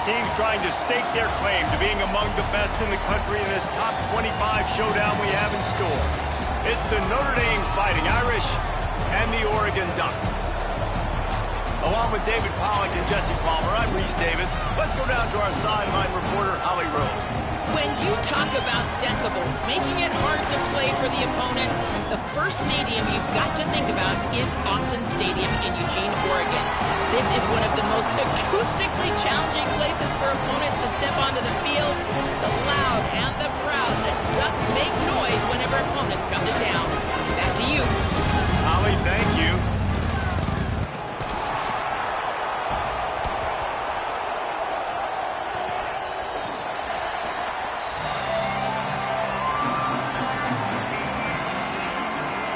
Both teams trying to stake their claim to being among the best in the country in this top 25 showdown we have in store. It's the Notre Dame Fighting Irish and the Oregon Ducks. Along with David Pollack and Jesse Palmer, I'm Reese Davis. Let's go down to our sideline reporter, Holly Rowe. When you talk about decibels, making it hard to play for the opponents, the first stadium you've got to think about is Autzen Stadium in Eugene, Oregon. This is one of the most acoustically challenging places for opponents to step onto the field. The loud and the proud, the Ducks make noise whenever opponents come to town. Back to you. Holly, thank you.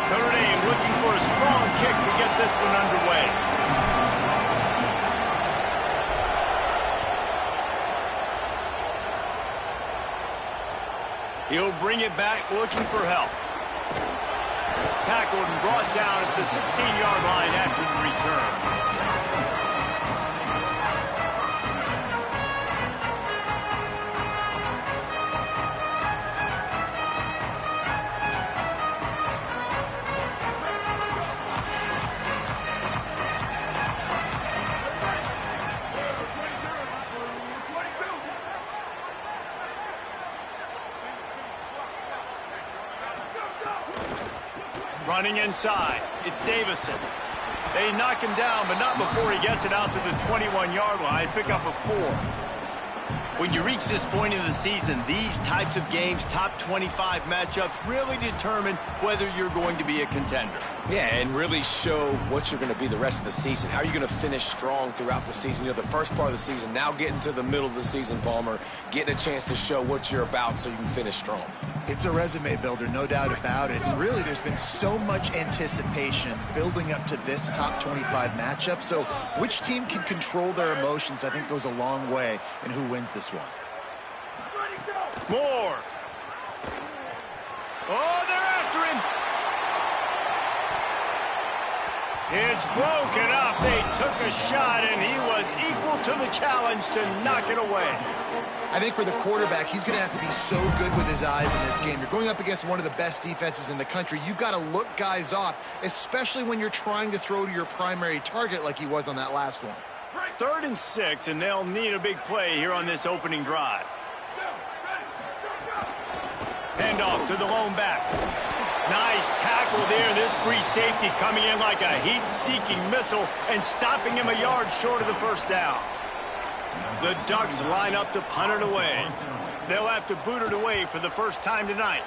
Notre Dame looking for a strong kick to get this one underway. He'll bring it back looking for help. Tackled and brought down at the 16-yard line after the return. Running inside, it's Davison. They knock him down, but not before he gets it out to the 21-yard line. Pick up a 4. When you reach this point in the season, these types of games, top 25 matchups, really determine whether you're going to be a contender. Yeah, and really show what you're going to be the rest of the season. How are you going to finish strong throughout the season? You know, the first part of the season, now getting to the middle of the season, Palmer, getting a chance to show what you're about so you can finish strong. It's a resume builder, no doubt about it. And really, there's been so much anticipation building up to this top 25 matchup. So which team can control their emotions, I think, goes a long way in who wins this one. Moore. Oh, they're after him. It's broken up. They took a shot, and he was equal to the challenge to knock it away. I think for the quarterback, he's going to have to be so good with his eyes in this game. You're going up against one of the best defenses in the country. You've got to look guys off, especially when you're trying to throw to your primary target like he was on that last one. 3rd and 6, and they'll need a big play here on this opening drive. Handoff to the lone back. Nice tackle there. This free safety coming in like a heat-seeking missile and stopping him a yard short of the first down. The Ducks line up to punt it away. They'll have to boot it away for the first time tonight.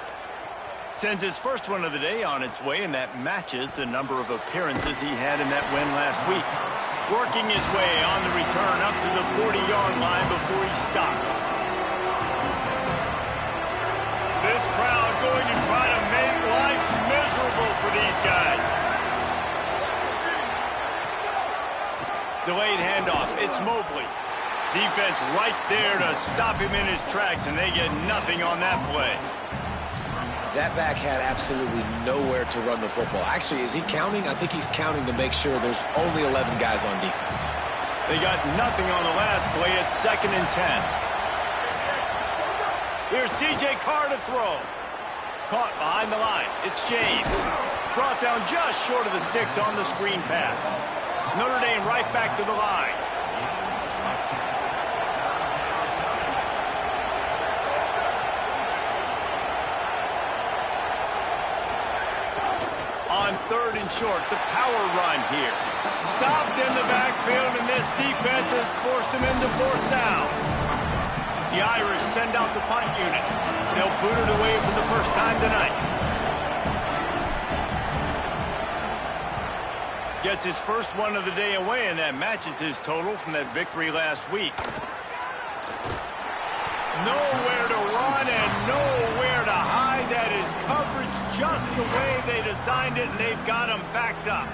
Sends his first one of the day on its way, and that matches the number of appearances he had in that win last week. Working his way on the return up to the 40-yard line before he stopped. This crowd going to try to make life miserable for these guys. Delayed handoff. It's Mobley. Defense right there to stop him in his tracks, and they get nothing on that play. That back had absolutely nowhere to run the football. Actually, is he counting? I think he's counting to make sure there's only 11 guys on defense. They got nothing on the last play. It's 2nd and 10. Here's C.J. Carr to throw. Caught behind the line. It's James. Brought down just short of the sticks on the screen pass. Notre Dame right back to the line. On 3rd and short, the power run here. Stopped in the backfield, and this defense has forced him into 4th down. The Irish send out the punt unit. They'll boot it away for the first time tonight. Gets his first one of the day away, and that matches his total from that victory last week. Nowhere to run and nowhere to hide. That is coverage just the way they designed it, and they've got him backed up.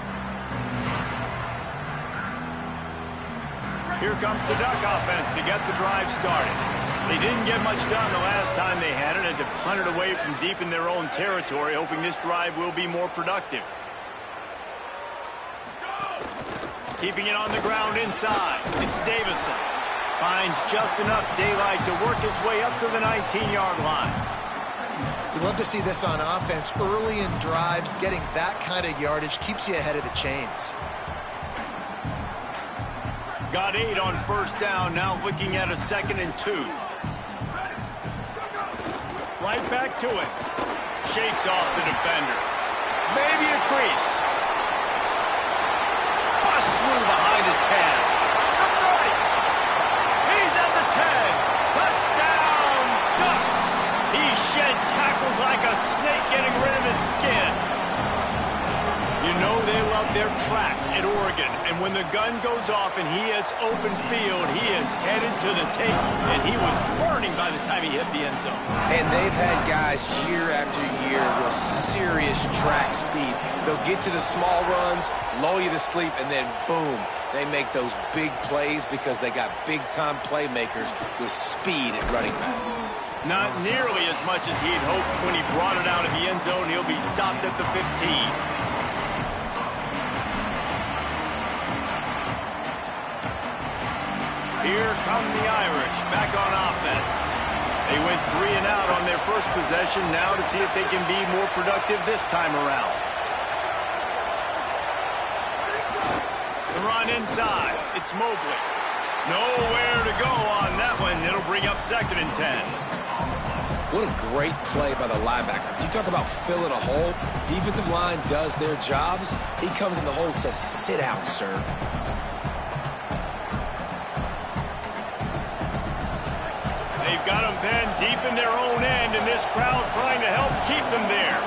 Here comes the Duck offense to get the drive started. They didn't get much done the last time they had it, and to punt it away from deep in their own territory, hoping this drive will be more productive. Keeping it on the ground inside. It's Davison. Finds just enough daylight to work his way up to the 19-yard line. You love to see this on offense. Early in drives, getting that kind of yardage keeps you ahead of the chains. Got 8 on first down, now looking at a 2nd and 2. Right back to it. Shakes off the defender. Maybe a crease. Bust through behind his pad. The 30. He's at the 10. Touchdown, Ducks. He shed tackles like a snake getting rid of his skin. You know they love their track at Oregon, and when the gun goes off and he hits open field, he is headed to the tape, and he was burning by the time he hit the end zone. And they've had guys year after year with serious track speed. They'll get to the small runs, lull you to sleep, and then boom, they make those big plays because they got big-time playmakers with speed at running back. Not nearly as much as he'd hoped when he brought it out of the end zone. He'll be stopped at the 15. Here come the Irish, back on offense. They went 3 and out on their first possession, now to see if they can be more productive this time around. The run inside, it's Mobley. Nowhere to go on that one, it'll bring up 2nd and 10. What a great play by the linebacker. You talk about filling a hole. Defensive line does their jobs. He comes in the hole and says, sit out, sir. They've got them then deep in their own end, and this crowd trying to help keep them there.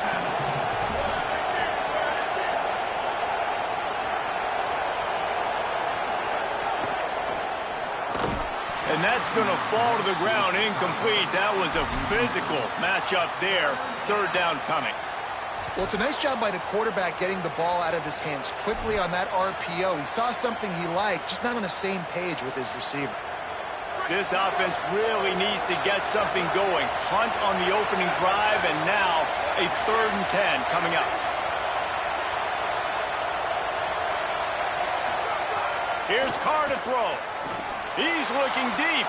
And that's going to fall to the ground incomplete. That was a physical matchup there. 3rd down coming. Well, it's a nice job by the quarterback getting the ball out of his hands quickly on that RPO. He saw something he liked, just not on the same page with his receiver. This offense really needs to get something going. Punt on the opening drive, and now a 3rd and 10 coming up. Here's Carr to throw. He's looking deep.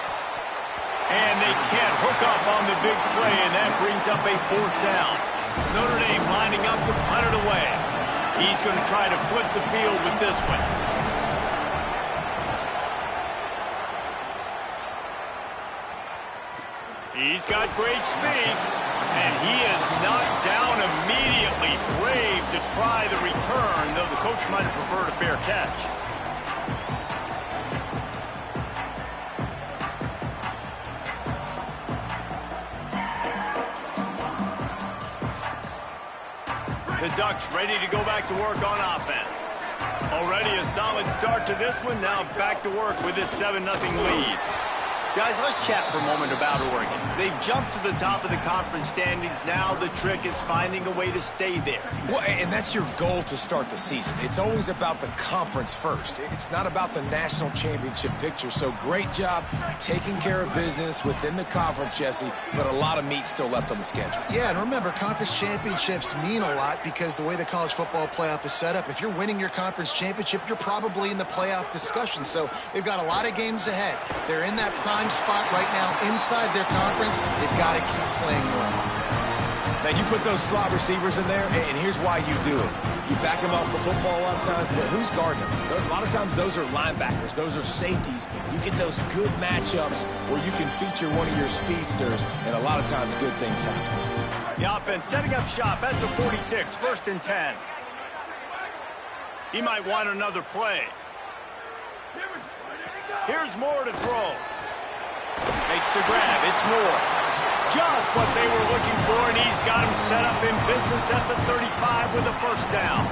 And they can't hook up on the big play, and that brings up a 4th down. Notre Dame lining up to punt it away. He's going to try to flip the field with this one. He's got great speed, and he is knocked down immediately. Brave to try the return, though the coach might have preferred a fair catch. The Ducks ready to go back to work on offense. Already a solid start to this one, now back to work with this 7-0 lead. Guys, let's chat for a moment about Oregon. They've jumped to the top of the conference standings. Now the trick is finding a way to stay there. Well, and that's your goal to start the season. It's always about the conference first. It's not about the national championship picture. So great job taking care of business within the conference, Jesse, but a lot of meat still left on the schedule. Yeah, and remember, conference championships mean a lot because the way the college football playoff is set up, if you're winning your conference championship, you're probably in the playoff discussion. So they've got a lot of games ahead. They're in that prime spot right now inside their conference. They've got to keep playing well. Now, you put those slot receivers in there, and here's why you do it. You back them off the football a lot of times, but who's guarding them? A lot of times those are linebackers. Those are safeties. You get those good matchups where you can feature one of your speedsters, and a lot of times good things happen. The offense setting up shop at the 46, 1st and 10. He might want another play. Here's Moore to throw. Makes the grab. It's Moore. Just what they were looking for, and he's got him set up in business at the 35 with a 1st down.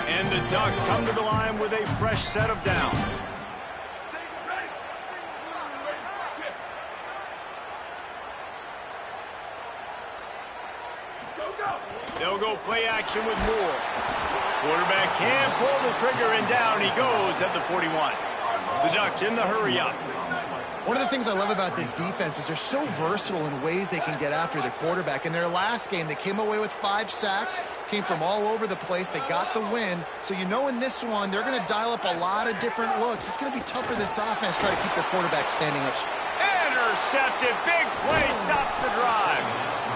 And the Ducks come to the line with a fresh set of downs. They'll go play action with Moore. Quarterback can't pull the trigger, and down he goes at the 41. The Ducks in the hurry up. One of the things I love about this defense is they're so versatile in ways they can get after the quarterback. In their last game, they came away with 5 sacks, came from all over the place. They got the win. So you know in this one, they're going to dial up a lot of different looks. It's going to be tough for this offense to try to keep their quarterback standing up. Intercepted. Big play stops the drive.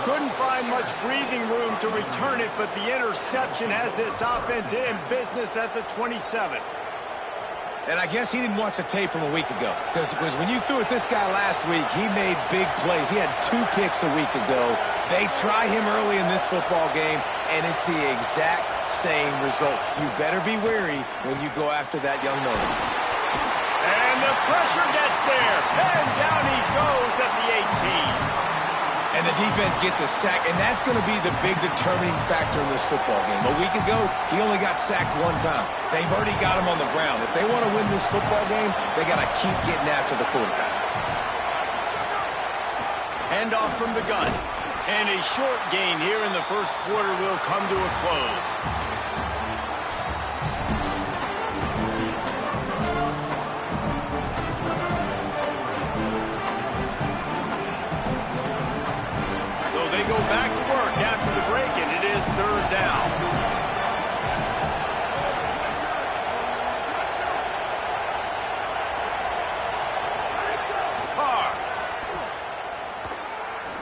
Couldn't find much breathing room to return it, but the interception has this offense in business at the 27. And I guess he didn't watch the tape from a week ago. Because when you threw at this guy last week, he made big plays. He had 2 picks a week ago. They try him early in this football game, and it's the exact same result. You better be wary when you go after that young man. And the pressure gets there. And down he goes at the 18. And the defense gets a sack, and that's going to be the big determining factor in this football game. A week ago, he only got sacked 1 time. They've already got him on the ground. If they want to win this football game, they got to keep getting after the quarterback. Hand off from the gun. And a short gain here in the first quarter will come to a close. They go back to work after the break, and it is 3rd down. Carr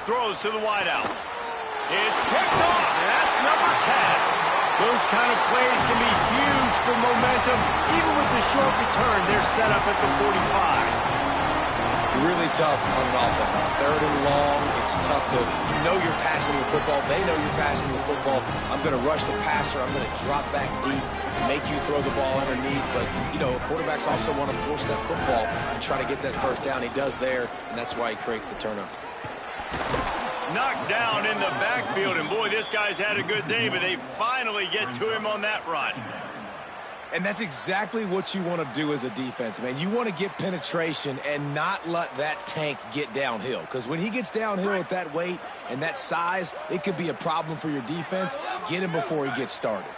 throws to the wideout. It's picked off, and that's number 10. Those kind of plays can be huge for momentum. Even with the short return, they're set up at the 45. Really tough on an offense. 3rd and long. It's tough to know you're passing the football. They know you're passing the football. I'm going to rush the passer. I'm going to drop back deep, make you throw the ball underneath. But, you know, quarterbacks also want to force that football and try to get that 1st down. He does there, and that's why he creates the turnover. Knocked down in the backfield, and boy, this guy's had a good day, but they finally get to him on that run. And that's exactly what you want to do as a defense, man. You want to get penetration and not let that tank get downhill. Because when he gets downhill at that weight and that size, it could be a problem for your defense. Get him before he gets started.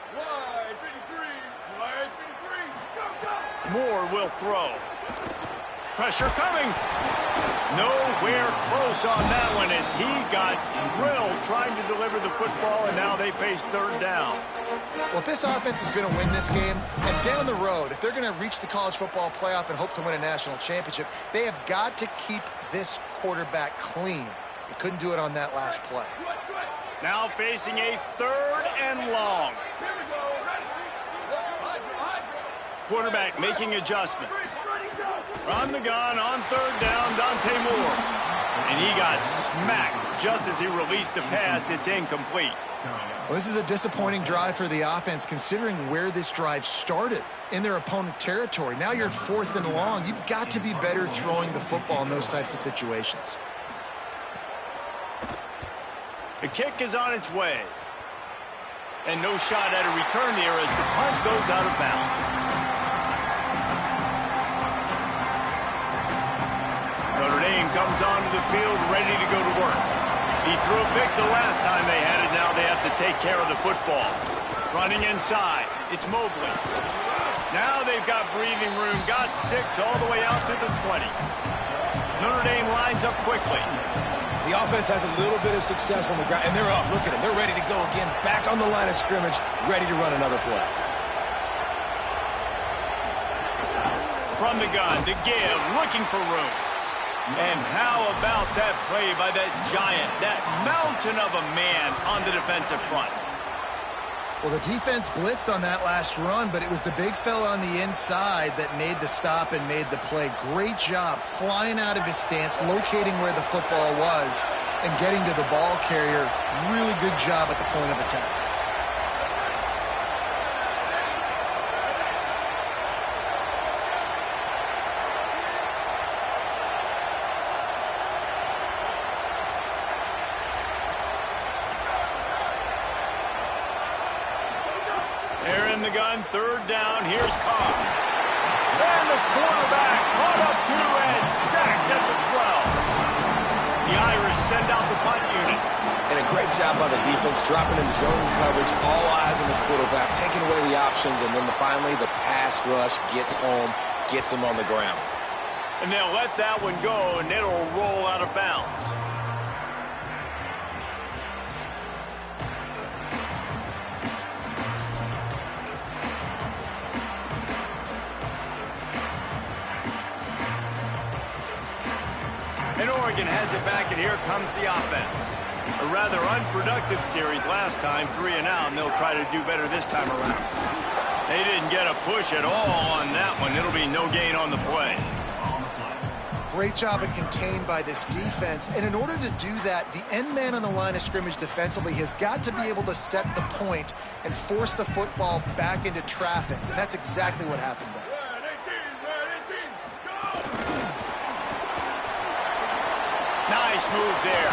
Moore will throw. Pressure coming. Nowhere close on that one as he got drilled trying to deliver the football, and now they face 3rd down. Well, if this offense is going to win this game, and down the road, if they're going to reach the college football playoff and hope to win a national championship, they have got to keep this quarterback clean. They couldn't do it on that last play. Now facing a 3rd and long. Quarterback making adjustments. From the gun on 3rd down, Dante Moore. And he got smacked just as he released the pass. It's incomplete. Well, this is a disappointing drive for the offense considering where this drive started in their opponent territory. Now you're at 4th and long. You've got to be better throwing the football in those types of situations. The kick is on its way. And no shot at a return here as the punt goes out of bounds. Notre Dame comes onto the field ready to go to work. He threw a pick the last time they had it. Now they have to take care of the football. Running inside. It's Mobley. Now they've got breathing room. Got 6 all the way out to the 20. Notre Dame lines up quickly. The offense has a little bit of success on the ground, and they're up. Look at them. They're ready to go again. Back on the line of scrimmage, ready to run another play. From the gun, the give, looking for room. And how about that play by that giant, that mountain of a man on the defensive front? Well, the defense blitzed on that last run, but it was the big fella on the inside that made the stop and made the play. Great job flying out of his stance, locating where the football was, and getting to the ball carrier. Really good job at the point of attack. The gun, 3rd down, here's Carr. And the quarterback caught up to and sacked at the 12. The Irish send out the punt unit. And a great job by the defense, dropping in zone coverage, all eyes on the quarterback, taking away the options, and then finally the pass rush gets home, gets him on the ground. And they'll let that one go, and it'll roll out of bounds. And Oregon has it back, and here comes the offense. A rather unproductive series last time, 3 and out, and they'll try to do better this time around. They didn't get a push at all on that one. It'll be no gain on the play. Great job of contained by this defense. And in order to do that, the end man on the line of scrimmage defensively has got to be able to set the point and force the football back into traffic. And that's exactly what happened there. Nice move there.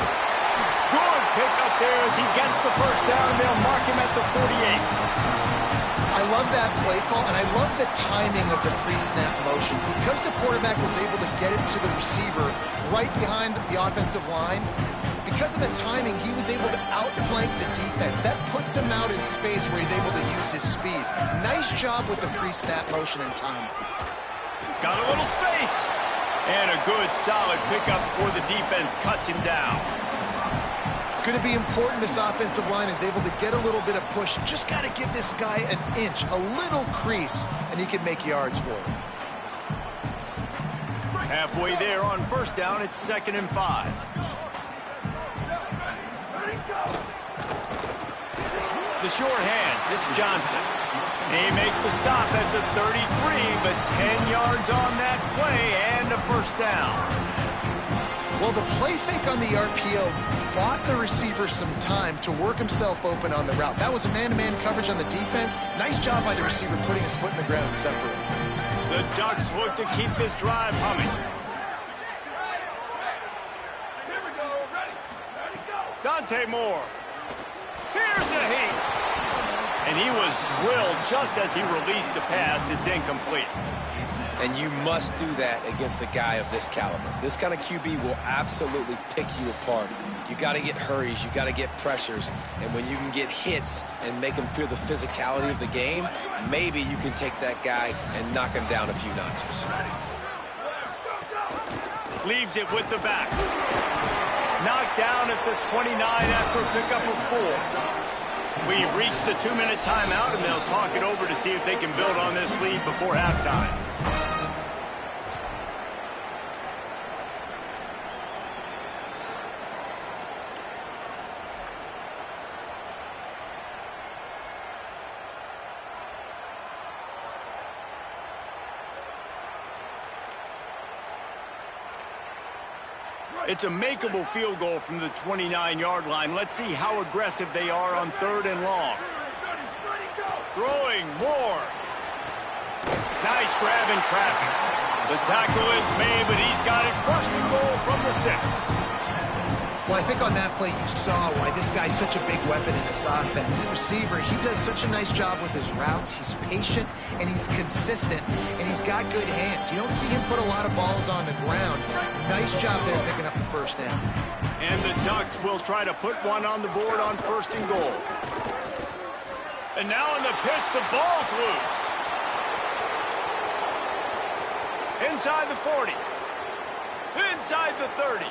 Good pickup there as he gets the first down, and they'll mark him at the 48. I love that play call, and I love the timing of the pre-snap motion. Because the quarterback was able to get it to the receiver right behind the offensive line, because of the timing, he was able to outflank the defense. That puts him out in space where he's able to use his speed. Nice job with the pre-snap motion and timing. Got a little space. And a good, solid pickup before the defense cuts him down. It's going to be important this offensive line is able to get a little bit of push. Just got to give this guy an inch, a little crease, and he can make yards for it. Halfway there on first down, it's 2nd and 5. The short hands, it's Johnson. They make the stop at the 33, but 10 yards on that play and a first down. Well, the play fake on the RPO bought the receiver some time to work himself open on the route. That was a man-to-man coverage on the defense. Nice job by the receiver putting his foot in the ground and separating. The Ducks look to keep this drive humming. Here we go. Ready, go. Dante Moore. Here's a heat. And he was drilled just as he released the pass. It's incomplete. And you must do that against a guy of this caliber. This kind of QB will absolutely pick you apart. You got to get hurries. You got to get pressures. And when you can get hits and make him feel the physicality of the game, maybe you can take that guy and knock him down a few notches. Leaves it with the back. Knocked down at the 29 after a pickup of 4. We've reached the 2-minute timeout, and they'll talk it over to see if they can build on this lead before halftime. It's a makeable field goal from the 29-yard line. Let's see how aggressive they are on 3rd and long. Throwing Moore. Nice grab in traffic. The tackle is made, but he's got it 1st and goal from the 6. Well, I think on that play you saw why this guy's such a big weapon in this offense. At receiver, he does such a nice job with his routes. He's patient, and he's consistent, and he's got good hands. You don't see him put a lot of balls on the ground. Nice job there picking up the first down. And the Ducks will try to put one on the board on 1st and goal. And now on the pitch, the ball's loose. Inside the 40. Inside the 30.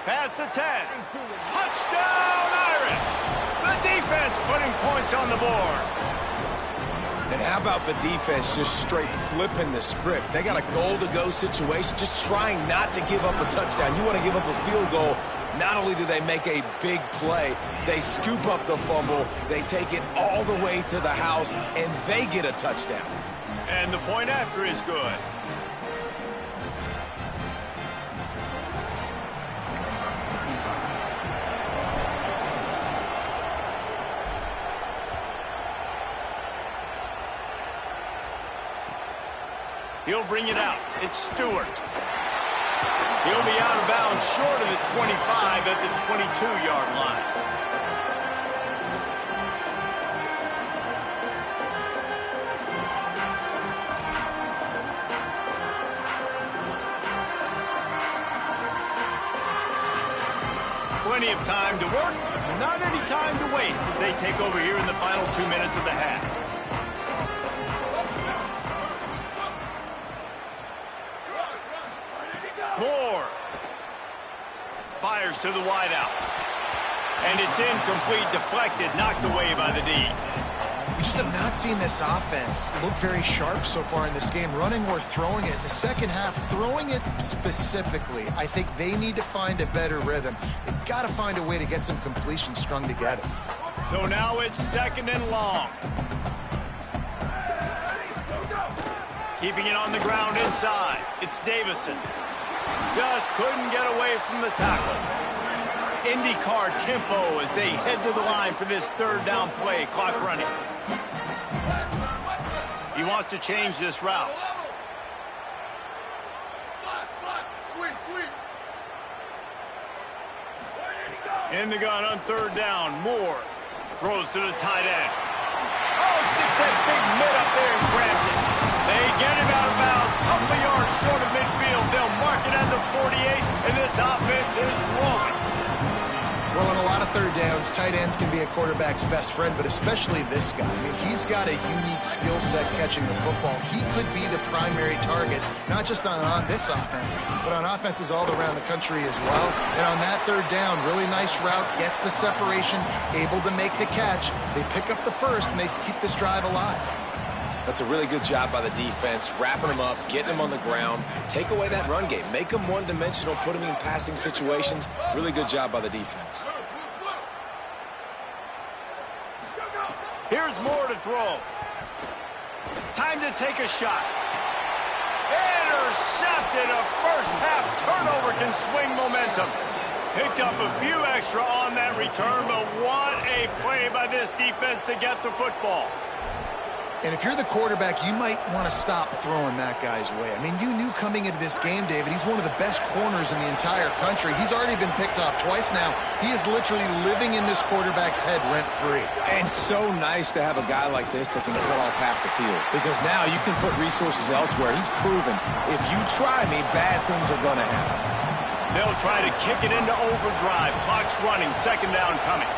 Past the 10. Touchdown, Irish! The defense putting points on the board. And how about the defense just straight flipping the script? They got a goal-to-go situation, just trying not to give up a touchdown. You want to give up a field goal. Not only do they make a big play, they scoop up the fumble, they take it all the way to the house, and they get a touchdown. And the point after is good. He'll bring it out. It's Stewart. He'll be out of bounds short of the 25 at the 22-yard line. Plenty of time to work, not any time to waste as they take over here in the final 2 minutes of the half. Moore fires to the wideout. And it's incomplete, deflected, knocked away by the D. We just have not seen this offense look very sharp so far in this game, running or throwing it. In the second half, throwing it specifically, I think they need to find a better rhythm. They've got to find a way to get some completions strung together. So now it's 2nd and long. Keeping it on the ground inside. It's Davison. Just couldn't get away from the tackle. IndyCar tempo as they head to the line for this 3rd down play. Clock running. He wants to change this route. In the gun on 3rd down. Moore throws to the tight end. Oh, sticks that big mid up there and grabs it. They get him out of bounds. Couple of yards short of midfield. They'll mark it at the 48, and this offense is rolling. Well, on a lot of 3rd downs, tight ends can be a quarterback's best friend, but especially this guy. I mean, he's got a unique skill set catching the football. He could be the primary target, not just on this offense, but on offenses all around the country as well. And on that 3rd down, really nice route, gets the separation, able to make the catch. They pick up the first, and they keep this drive alive. That's a really good job by the defense, wrapping them up, getting them on the ground. Take away that run game. Make them one-dimensional, put them in passing situations. Really good job by the defense. Here's Moore to throw. Time to take a shot. Intercepted. A first-half turnover can swing momentum. Picked up a few extra on that return, but what a play by this defense to get the football. And if you're the quarterback, you might want to stop throwing that guy's way. I mean, you knew coming into this game, David, he's one of the best corners in the entire country. He's already been picked off twice now. He is literally living in this quarterback's head rent-free. And so nice to have a guy like this that can cut off half the field. Because now you can put resources elsewhere. He's proven, if you try me, bad things are going to happen. They'll try to kick it into overdrive. Clock's running. 2nd down coming.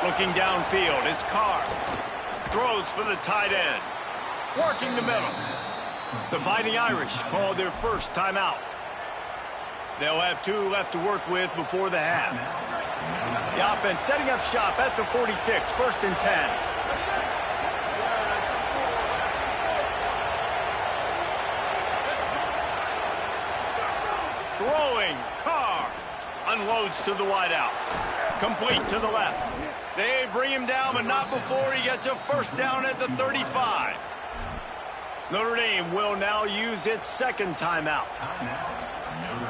Looking downfield. It's Carr. Throws for the tight end. Working the middle. The Fighting Irish called their first timeout. They'll have 2 left to work with before the half. The offense setting up shop at the 46. 1st and 10. Throwing. Carr unloads to the wideout. Complete to the left. They bring him down, but not before he gets a 1st down at the 35. Notre Dame will now use its 2nd timeout.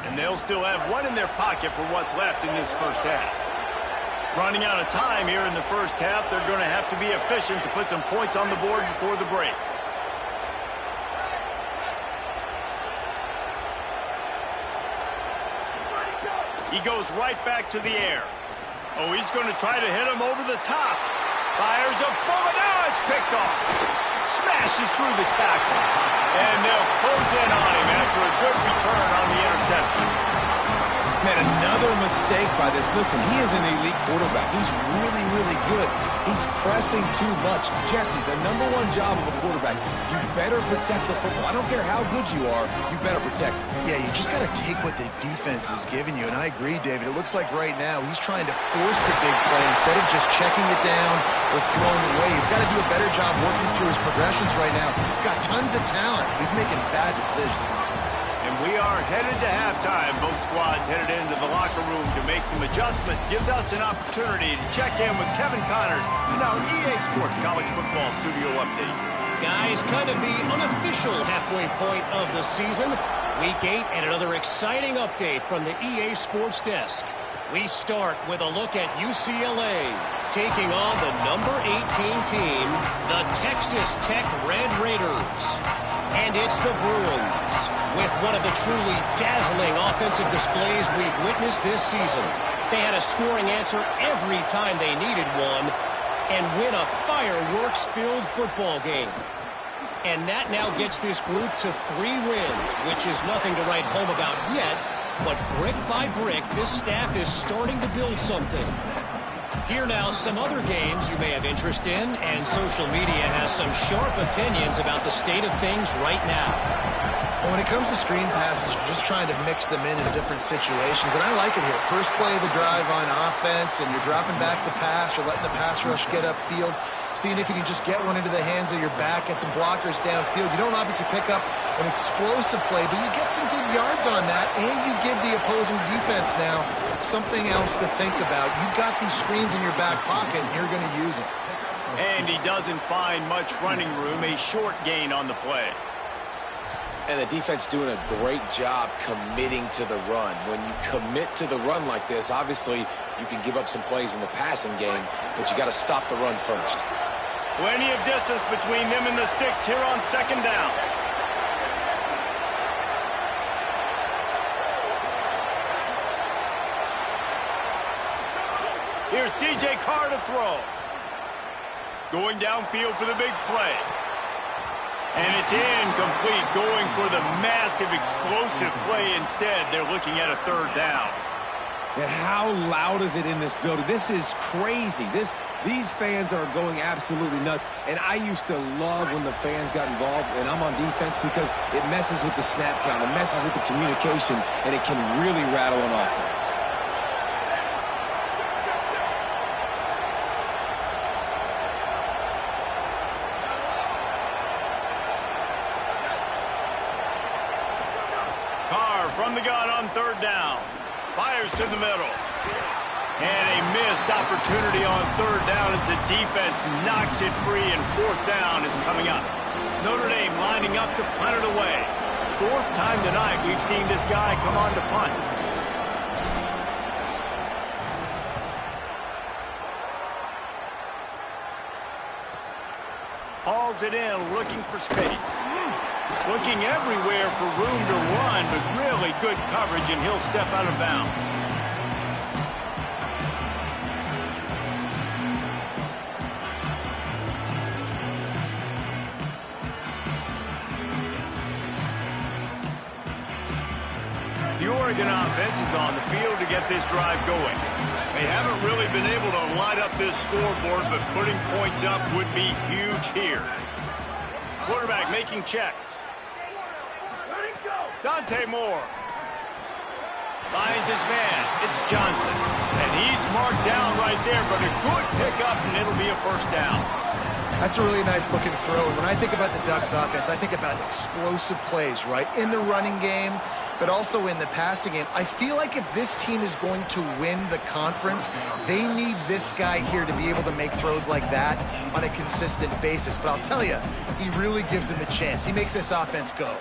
And they'll still have 1 in their pocket for what's left in this 1st half. Running out of time here in the 1st half, they're going to have to be efficient to put some points on the board before the break. He goes right back to the air. Oh, he's going to try to hit him over the top. Fires a bullet. Now it's picked off. Smashes through the tackle. And they'll close in on him after a good return on the interception. Man, another mistake by this. Listen, he is an elite quarterback. He's really, really good. He's pressing too much. Jesse, the #1 job of a quarterback, you better protect the football. I don't care how good you are, you better protect it. Yeah, you just got to take what the defense is giving you. And I agree, David. It looks like right now he's trying to force the big play instead of just checking it down or throwing it away. He's got to do a better job working through his progressions right now. He's got tons of talent. He's making bad decisions. And we are headed to halftime. Both squads headed into the locker room to make some adjustments. Gives us an opportunity to check in with Kevin Connors in our EA Sports College Football Studio Update. Guys, kind of the unofficial halfway point of the season. Week 8 and another exciting update from the EA Sports Desk. We start with a look at UCLA taking on the number 18 team, the Texas Tech Red Raiders. And it's the Bruins with one of the truly dazzling offensive displays we've witnessed this season. They had a scoring answer every time they needed one and win a fireworks-filled football game. And that now gets this group to 3 wins, which is nothing to write home about yet, but brick by brick, this staff is starting to build something. Here now, some other games you may have interest in, and social media has some sharp opinions about the state of things right now. Well, when it comes to screen passes, you're just trying to mix them in different situations, and I like it here. First play of the drive on offense, and you're dropping back to pass or letting the pass rush get upfield, seeing if you can just get one into the hands of your back, get some blockers downfield. You don't obviously pick up an explosive play, but you get some good yards on that, and you give the opposing defense now something else to think about. You've got these screens in your back pocket, and you're going to use them. And he doesn't find much running room, a short gain on the play. And the defense doing a great job committing to the run. When you commit to the run like this, obviously you can give up some plays in the passing game, but you got to stop the run first. Plenty of distance between them and the sticks here on second down. Here's C.J. Carr to throw. Going downfield for the big play. And it's incomplete, going for the massive, explosive play instead. They're looking at a third down. And how loud is it in this building? This is crazy. These fans are going absolutely nuts. And I used to love when the fans got involved, and I'm on defense, because it messes with the snap count, it messes with the communication, and it can really rattle an offense. From the gun on third down. Fires to the middle. And a missed opportunity on third down as the defense knocks it free, and fourth down is coming up. Notre Dame lining up to punt it away. Fourth time tonight we've seen this guy come on to punt. Hauls it in, looking for space. Looking everywhere for room to run, but really good coverage, and he'll step out of bounds. The Oregon offense is on the field to get this drive going. They haven't really been able to light up this scoreboard, but putting points up would be huge here. Quarterback making checks. Dante Moore finds his man. It's Johnson. And he's marked down right there, but a good pickup, and it'll be a first down. That's a really nice looking throw. And when I think about the Ducks offense, I think about explosive plays, right? In the running game, but also in the passing game. I feel like if this team is going to win the conference, they need this guy here to be able to make throws like that on a consistent basis. But I'll tell you, he really gives him a chance. He makes this offense go.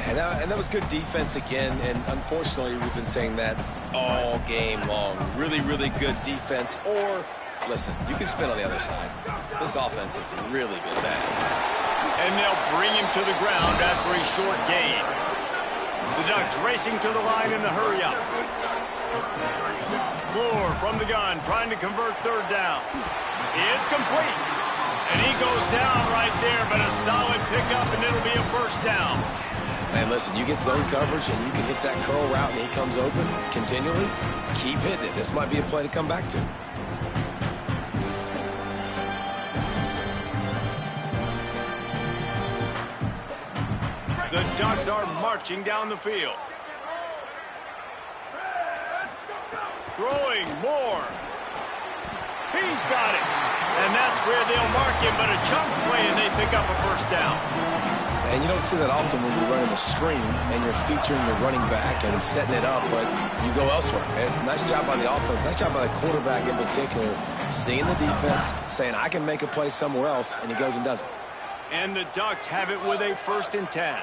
And that was good defense again, and unfortunately we've been saying that all game long. Really, really good defense. Or, listen, you can spin on the other side. This offense has really been bad. And they'll bring him to the ground after a short gain. The Ducks racing to the line in the hurry-up. Moore from the gun, trying to convert third down. It's complete. And he goes down right there, but a solid pickup, and it'll be a first down. Man, listen, you get zone coverage and you can hit that curl route and he comes open continually, keep hitting it. This might be a play to come back to. The Ducks are marching down the field. Throwing Moore. He's got it. And that's where they'll mark him, but a chunk play, and they pick up a first down. And you don't see that often when you're running a screen and you're featuring the running back and setting it up, but you go elsewhere. It's a nice job by the offense, nice job by the quarterback in particular, seeing the defense, saying, I can make a play somewhere else, and he goes and does it. And the Ducks have it with a 1st and 10.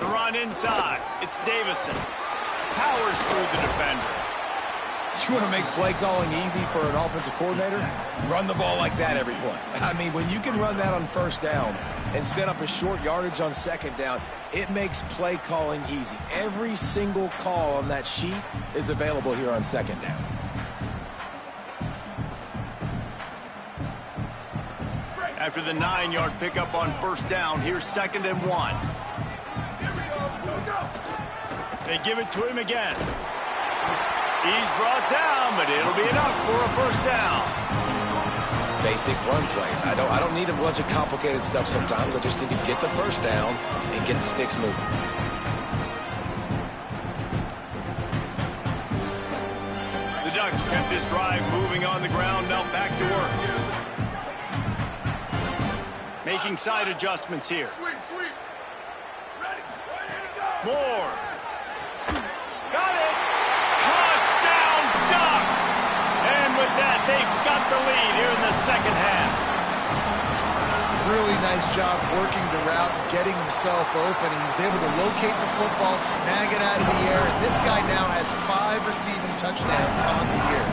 The run inside. It's Davison. Powers through the defender. You want to make play calling easy for an offensive coordinator? Run the ball like that every play. I mean, when you can run that on first down and set up a short yardage on second down, it makes play calling easy. Every single call on that sheet is available here on second down. After the 9-yard pickup on first down, here's 2nd and 1. They give it to him again. He's brought down, but it'll be enough for a first down. basic run plays. I don't need a bunch of complicated stuff sometimes. I just need to get the first down and get the sticks moving. The Ducks kept this drive moving on the ground, now back to work. Making side adjustments here. Moore. Got it. Touchdown, Ducks! And with that, they've got the lead here in the second half. Really nice job working the route and getting himself open. He was able to locate the football, snag it out of the air, and this guy now has 5 receiving touchdowns on the year.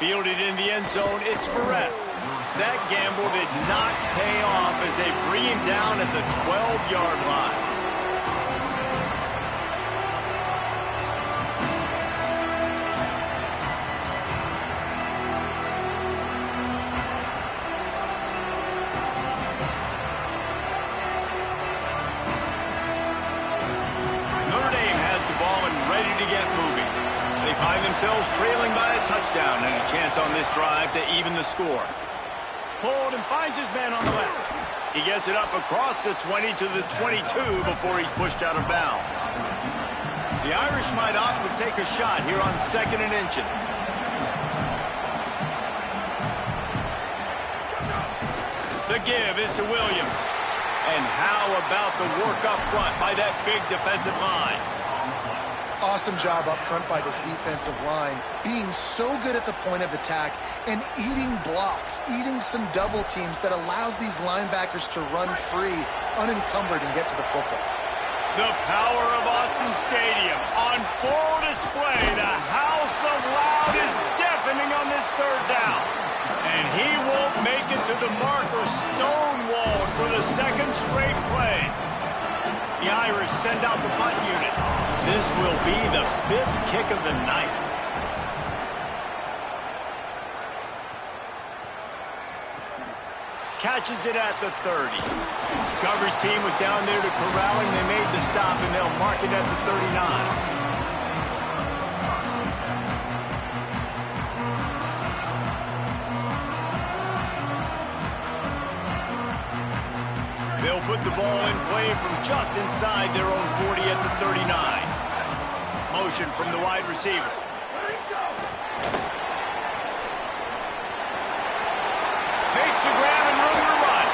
Fielded in the end zone, it's Perez. That gamble did not pay off as they bring him down at the 12-yard line. Notre Dame has the ball and ready to get moving. They find themselves trailing by a touchdown and a chance on this drive to even the score. Pulled and finds his man on the left. He gets it up across the 20 to the 22 before he's pushed out of bounds. The Irish might opt to take a shot here on 2nd and inches. The give is to Williams. And how about the work up front by that big defensive line? Awesome job up front by this defensive line, being so good at the point of attack and eating blocks, eating some double teams that allows these linebackers to run free, unencumbered, and get to the football. The power of Autzen Stadium on full display. The house of loud is deafening on this 3rd down. And he won't make it to the marker, stonewalled for the 2nd straight play. The Irish send out the punt unit. This will be the 5th kick of the night. Catches it at the 30. Coverage team was down there to corral him. They made the stop, and they'll mark it at the 39. They'll put the ball in play from just inside their own 40 at the 39. Motion from the wide receiver. Makes a grab and room to run.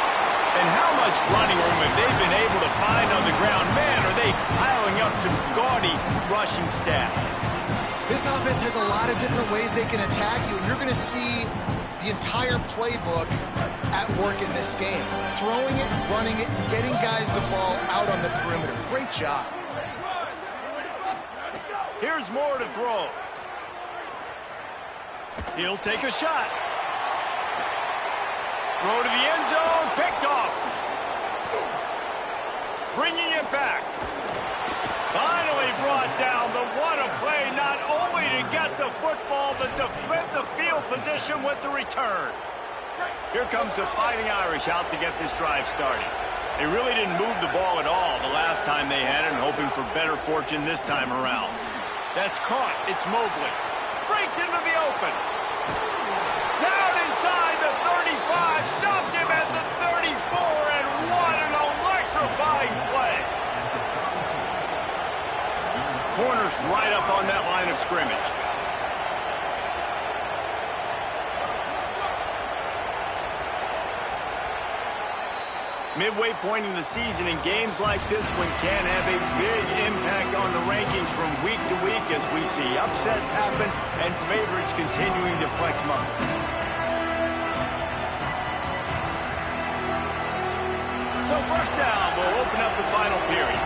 And how much running room have they been able to find on the ground? Man, are they piling up some gaudy rushing stats. This offense has a lot of different ways they can attack you, and you're going to see the entire playbook at work in this game. Throwing it, running it, and getting guys the ball out on the perimeter. Great job. Here's Moore to throw. He'll take a shot. Throw to the end zone, picked off. Bringing it back. Finally brought down, but what a play, not only to get the football, but to flip the field position with the return. Here comes the Fighting Irish out to get this drive started. They really didn't move the ball at all the last time they had it, and hoping for better fortune this time around. That's caught. It's Mobley. Breaks into the open. Down inside the 35. Stopped him at the 34, and what an electrifying play. Corners right up on that line of scrimmage. Midway point in the season, and games like this one can have a big impact on the rankings from week to week as we see upsets happen and favorites continuing to flex muscle. So 1st down will open up the final period.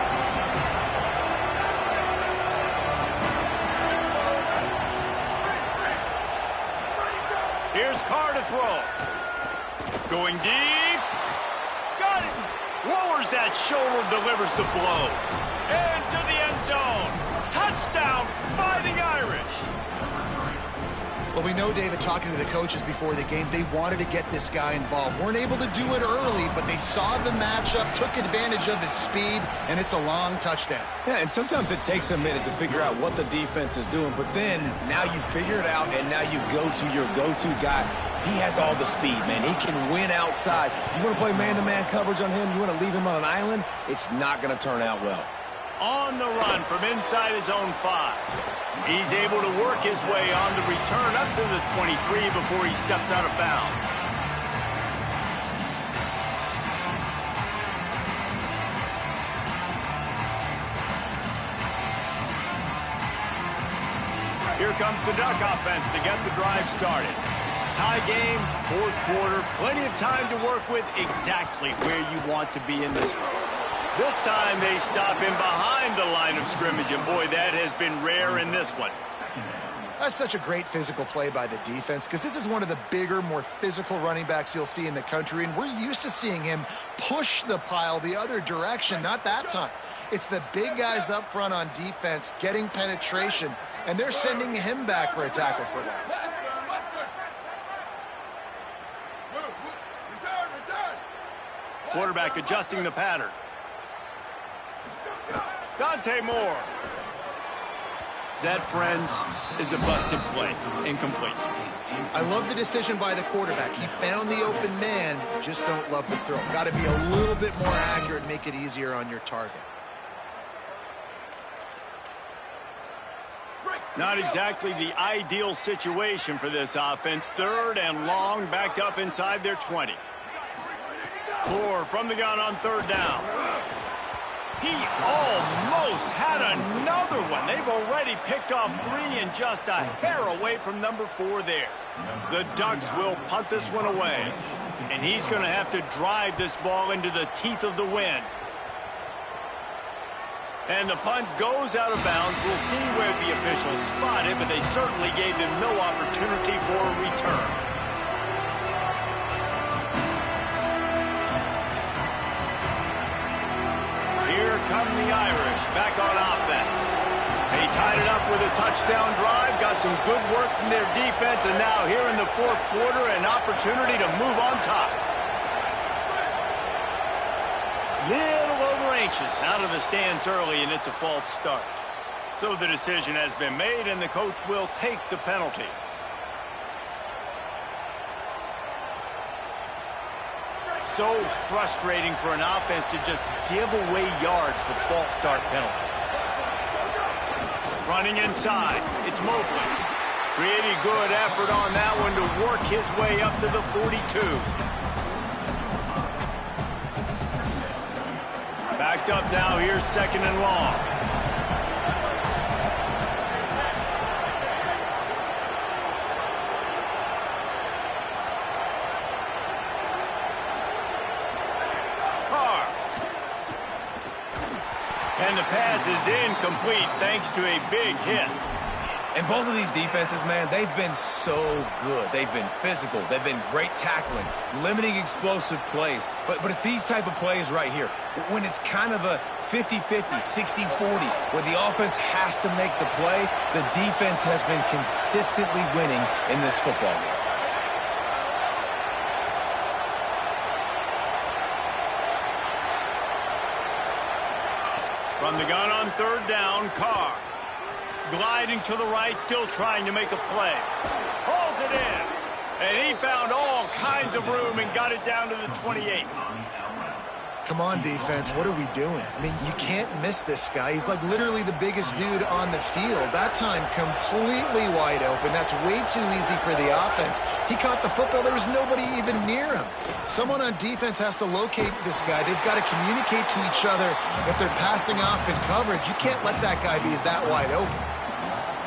Here's Carr to throw. Going deep. Got it. Lowers that shoulder, delivers the blow. Into the end zone. Touchdown, Fighting Irish. Well, we know, David, talking to the coaches before the game, they wanted to get this guy involved. Weren't able to do it early, but they saw the matchup, took advantage of his speed, and it's a long touchdown. Yeah, and sometimes it takes a minute to figure out what the defense is doing, but then now you figure it out, and now you go to your go-to guy. He has all the speed, man. He can win outside. You want to play man-to-man coverage on him? You want to leave him on an island? It's not going to turn out well. On the run from inside his own 5. He's able to work his way on the return up to the 23 before he steps out of bounds. Here comes the Duck offense to get the drive started. Tie game, fourth quarter, plenty of time to work with, exactly where you want to be in this one. This time they stop him behind the line of scrimmage, and boy, that has been rare in this one. That's such a great physical play by the defense, because this is one of the bigger, more physical running backs you'll see in the country, and we're used to seeing him push the pile the other direction, not that time. It's the big guys up front on defense getting penetration, and they're sending him back for a tackle for loss. Quarterback adjusting the pattern. Dante Moore. That, friends, is a busted play. Incomplete. I love the decision by the quarterback. He found the open man, just don't love the throw. Got to be a little bit more accurate, make it easier on your target. Not exactly the ideal situation for this offense. Third and long, backed up inside their 20. Moore from the gun on third down. He almost had another one. They've already picked off 3 and just a hair away from number 4 there. The Ducks will punt this one away. And he's going to have to drive this ball into the teeth of the wind. And the punt goes out of bounds. We'll see where the officials spot it, but they certainly gave them no opportunity for a return. Here come the Irish back on offense. They tied it up with a touchdown drive, got some good work from their defense, and now here in the fourth quarter, an opportunity to move on top. Little over anxious out of the stands early, and it's a false start. So the decision has been made, and the coach will take the penalty. So frustrating for an offense to just give away yards with false start penalties. Running inside, it's Mobley. Pretty good effort on that one to work his way up to the 42. Backed up now, here's second and long. And the pass is incomplete thanks to a big hit. And both of these defenses, man, they've been so good. They've been physical. They've been great tackling, limiting explosive plays. But it's these type of plays right here, when it's kind of a 50-50, 60-40, where the offense has to make the play, the defense has been consistently winning in this football game. From the gun on third down, Carr. Gliding to the right, still trying to make a play. Hauls it in. And he found all kinds of room and got it down to the 28. Come on, defense, what are we doing? I mean, you can't miss this guy. He's like literally the biggest dude on the field. That time, completely wide open. That's way too easy for the offense. He caught the football. There was nobody even near him. Someone on defense has to locate this guy. They've got to communicate to each other if they're passing off in coverage. You can't let that guy be that wide open.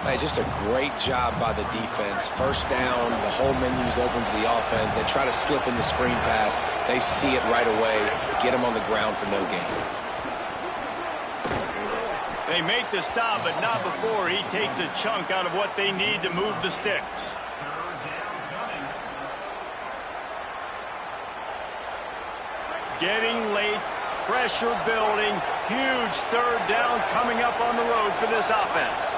Hey, just a great job by the defense. First down, the whole menu's open to the offense. They try to slip in the screen pass. They see it right away, get him on the ground for no gain. They make the stop, but not before he takes a chunk out of what they need to move the sticks. Getting late, pressure building, huge third down coming up on the road for this offense.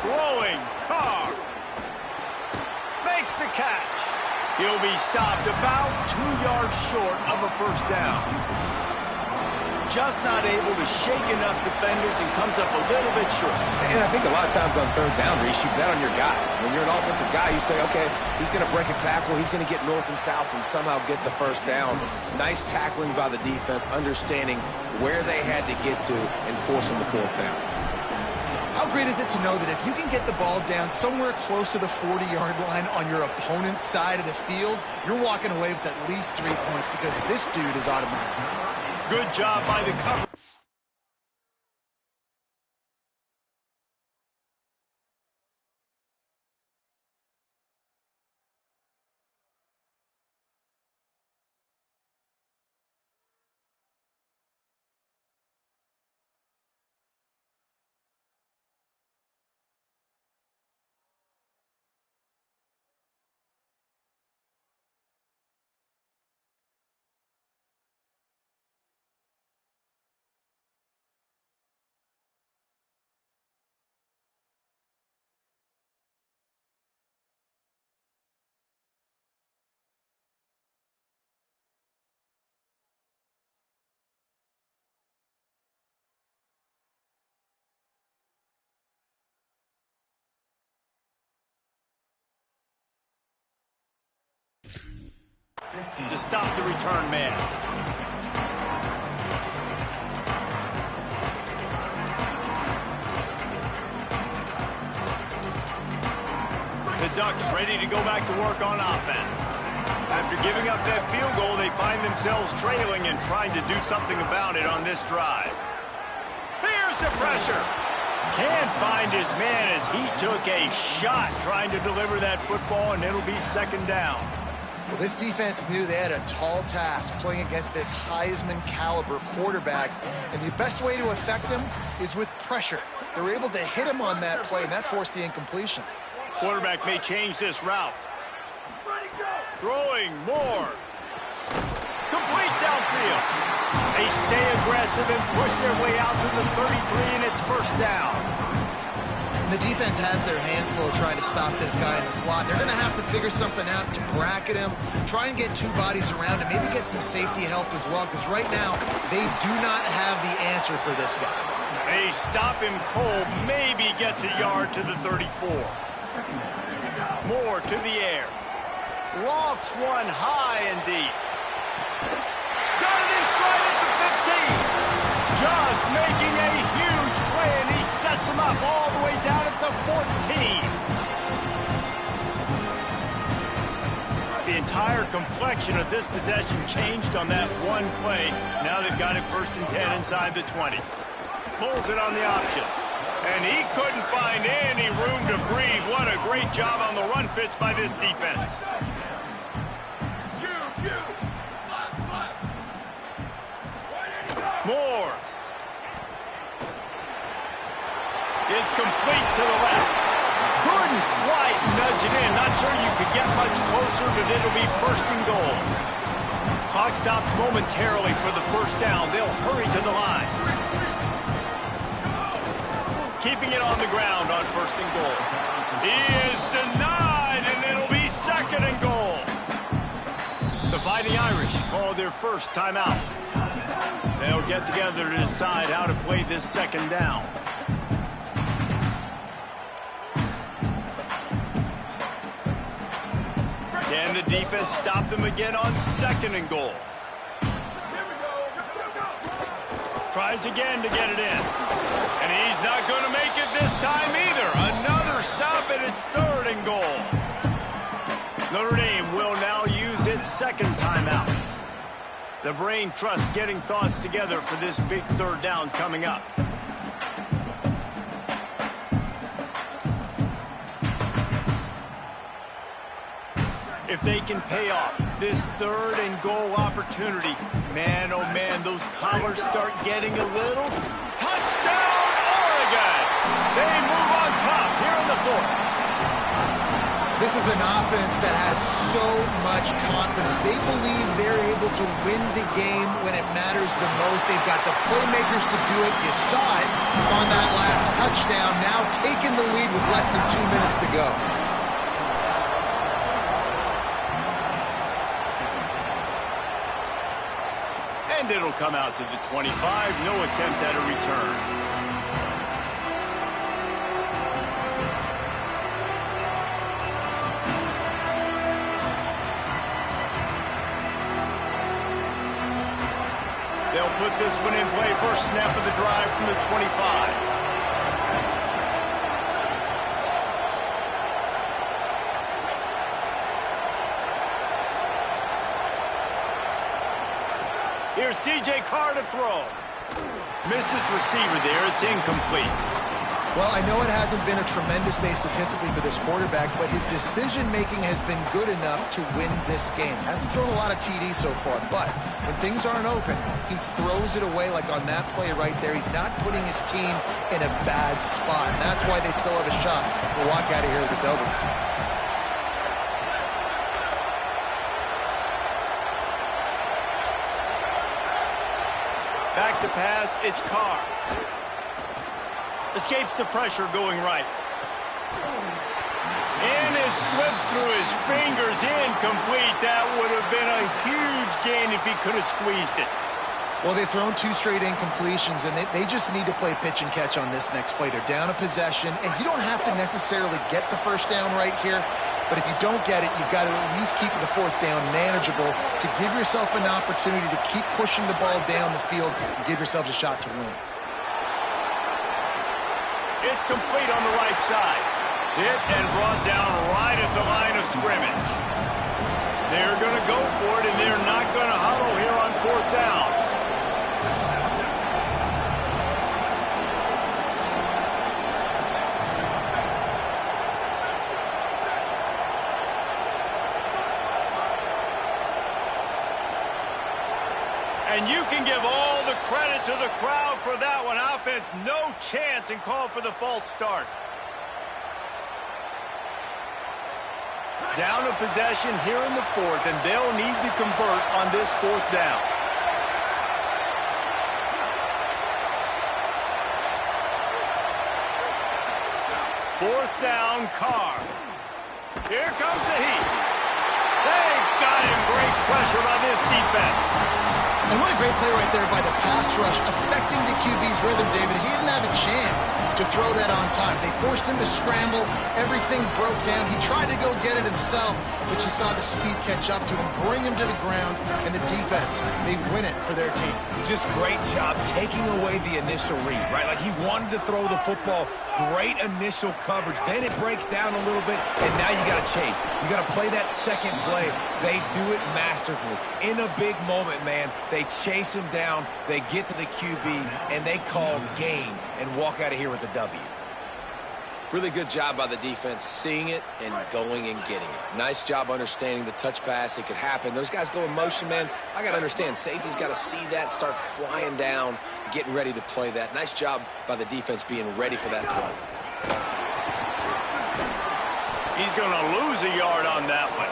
Throwing. Carr. Makes the catch. He'll be stopped about 2 yards short of a first down. Just not able to shake enough defenders and comes up a little bit short. And I think a lot of times on third down, Reese, you bet on your guy. When you're an offensive guy, you say, okay, he's going to break a tackle, he's going to get north and south and somehow get the first down. Nice tackling by the defense, understanding where they had to get to and forcing the fourth down. How great is it to know that if you can get the ball down somewhere close to the 40-yard line on your opponent's side of the field, you're walking away with at least 3 points because this dude is automatic. Good job by the cover. To stop the return man. The Ducks ready to go back to work on offense. After giving up that field goal, they find themselves trailing and trying to do something about it on this drive. Here's the pressure. Can't find his man as he took a shot trying to deliver that football, and it'll be second down. Well, this defense knew they had a tall task playing against this Heisman-caliber quarterback, and the best way to affect him is with pressure. They were able to hit him on that play, and that forced the incompletion. Quarterback may change this route. Throwing more. Complete downfield. They stay aggressive and push their way out to the 33, and it's first down. The defense has their hands full trying to stop this guy in the slot. They're going to have to figure something out to bracket him, try and get two bodies around him, maybe get some safety help as well, because right now they do not have the answer for this guy. They stop him cold, maybe gets a yard to the 34. Moore to the air. Lofts one high and deep. Got it in stride at the 15. Just making a huge play, and he sets him up all the way down at the 14. The entire complexion of this possession changed on that one play. Now they've got it 1st and 10 inside the 20. Pulls it on the option. And he couldn't find any room to breathe. What a great job on the run fits by this defense. Moore. It's complete to the left. Couldn't quite nudge it in. Not sure you could get much closer, but it'll be 1st and goal. Clock stops momentarily for the first down. They'll hurry to the line. Keeping it on the ground on 1st and goal. He is denied, and it'll be 2nd and goal. The Fighting Irish call their first timeout. They'll get together to decide how to play this 2nd down. Can the defense stop them again on 2nd and goal? Tries again to get it in. And he's not going to make it this time either. Another stop, and it's 3rd and goal. Notre Dame will now use its 2nd timeout. The brain trust getting thoughts together for this big 3rd down coming up. If they can pay off this 3rd and goal opportunity, man, oh man, those collars start getting a little. Touchdown, Oregon! They move on top here in the 4th. This is an offense that has so much confidence. They believe they're able to win the game when it matters the most. They've got the playmakers to do it. You saw it on that last touchdown. Now taking the lead with less than 2 minutes to go. And it'll come out to the 25. No attempt at a return. They'll put this one in play. First snap of the drive from the 25. Here's C.J. Carr to throw. Missed his receiver there. It's incomplete. Well, I know it hasn't been a tremendous day statistically for this quarterback, but his decision-making has been good enough to win this game. Hasn't thrown a lot of TDs so far, but when things aren't open, he throws it away like on that play right there. He's not putting his team in a bad spot, and that's why they still have a shot to walk out of here with a W. Back to pass, it's Carr. Escapes the pressure going right. And it slips through his fingers, incomplete. That would have been a huge gain if he could have squeezed it. Well, they've thrown 2 straight incompletions, and they just need to play pitch and catch on this next play. They're down a possession, and you don't have to necessarily get the first down right here, but if you don't get it, you've got to at least keep the 4th down manageable to give yourself an opportunity to keep pushing the ball down the field and give yourselves a shot to win. It's complete on the right side. Hit and brought down right at the line of scrimmage. They're going to go for it, and they're not going to huddle here on 4th down. And you can give all the credit to the crowd for that one. Offense, no chance, and call for the false start. Down a possession here in the 4th, and they'll need to convert on this 4th down. Fourth down, Carr. Here comes the heat. They've got him. Great pressure on this defense. And what a great play right there by the pass rush, affecting the QB's rhythm, David. He didn't have a chance to throw that on time. They forced him to scramble. Everything broke down. He tried to go get it himself, but you saw the speed catch up to him, bring him to the ground, and the defense, they win it for their team. Just great job taking away the initial read, right? Like he wanted to throw the football. Great initial coverage. Then it breaks down a little bit, and now you got to chase. You got to play that second play. They do it masterfully. In a big moment, man, they chase him down, they get to the QB, and they call game and walk out of here with a W. Really good job by the defense, seeing it and going and getting it. Nice job understanding the touch pass. It could happen. Those guys go in motion, man. I got to understand. Safety's got to see that, start flying down, getting ready to play that. Nice job by the defense being ready for that play. He's going to lose a yard on that one.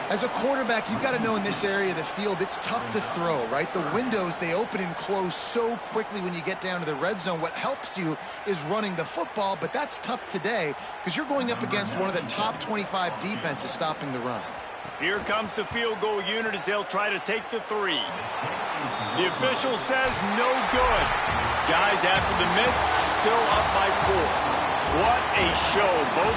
As a quarterback, you've got to know in this area of the field, it's tough to throw, right? The windows, they open and close so quickly when you get down to the red zone. What helps you is running the football, but that's tough today because you're going up against one of the top 25 defenses stopping the run. Here comes the field goal unit as they'll try to take the 3. The official says no good. Guys, after the miss, still up by 4. What a show. Both